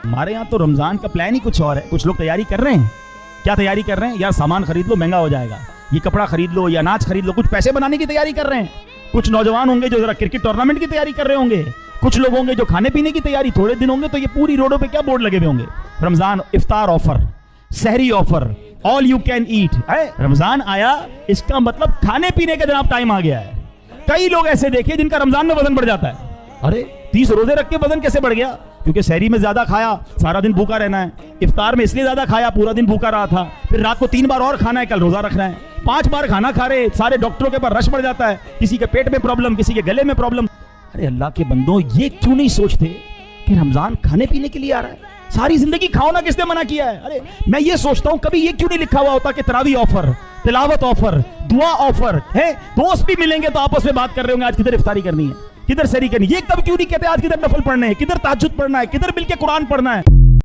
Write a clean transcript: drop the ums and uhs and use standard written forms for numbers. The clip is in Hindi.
हमारे यहाँ तो रमजान का प्लान ही कुछ और है। कुछ लोग तैयारी कर रहे हैं। क्या तैयारी कर रहे हैं? यार सामान खरीद लो, महंगा हो जाएगा, ये कपड़ा खरीद लो, या अनाज खरीद लो। कुछ पैसे बनाने की तैयारी कर रहे हैं। कुछ नौजवान होंगे जो जरा क्रिकेट टूर्नामेंट की तैयारी कर रहे होंगे। कुछ लोग होंगे जो खाने पीने की तैयारी, थोड़े दिन होंगे तो ये पूरी रोडों पे क्या बोर्ड लगे हुए होंगे, रमजान इफ्तार ऑफर, सहरी offer, all you can eat. Ramzan आया इसका मतलब खाने पीने का जनाब टाइम आ गया है। कई लोग ऐसे देखे जिनका रमजान में वजन बढ़ जाता है। अरे 30 रोजे रख के वजन कैसे बढ़ गया? क्योंकि सहरी में ज्यादा खाया, सारा दिन भूखा रहना है। इफ्तार में इसलिए ज्यादा खाया, पूरा दिन भूखा रहा था। फिर रात को 3 बार और खाना है, कल रोजा रखना है। 5 बार खाना खा रहे, सारे डॉक्टरों के पास रश बढ़ जाता है। किसी के पेट में प्रॉब्लम, किसी के गले में प्रॉब्लम। अरे अल्लाह के बंदों, ये क्यों नहीं सोचते कि रमजान खाने पीने के लिए आ रहा है? सारी जिंदगी खाओ ना, किसने मना किया है? अरे मैं ये सोचता हूं कभी ये क्यों नहीं लिखा हुआ होता कि तरावी ऑफर, तिलावत ऑफर, दुआ ऑफर है। दोस्त भी मिलेंगे तो आपस में बात कर रहे होंगे आज किधर इफ्तारी करनी है, किधर सहरी करनी है। ये कब क्यों नहीं कहते आज किधर नफल पढ़ने है, किधर तहज्जुद पढ़ना है, किधर मिलके कुरान पढ़ना है।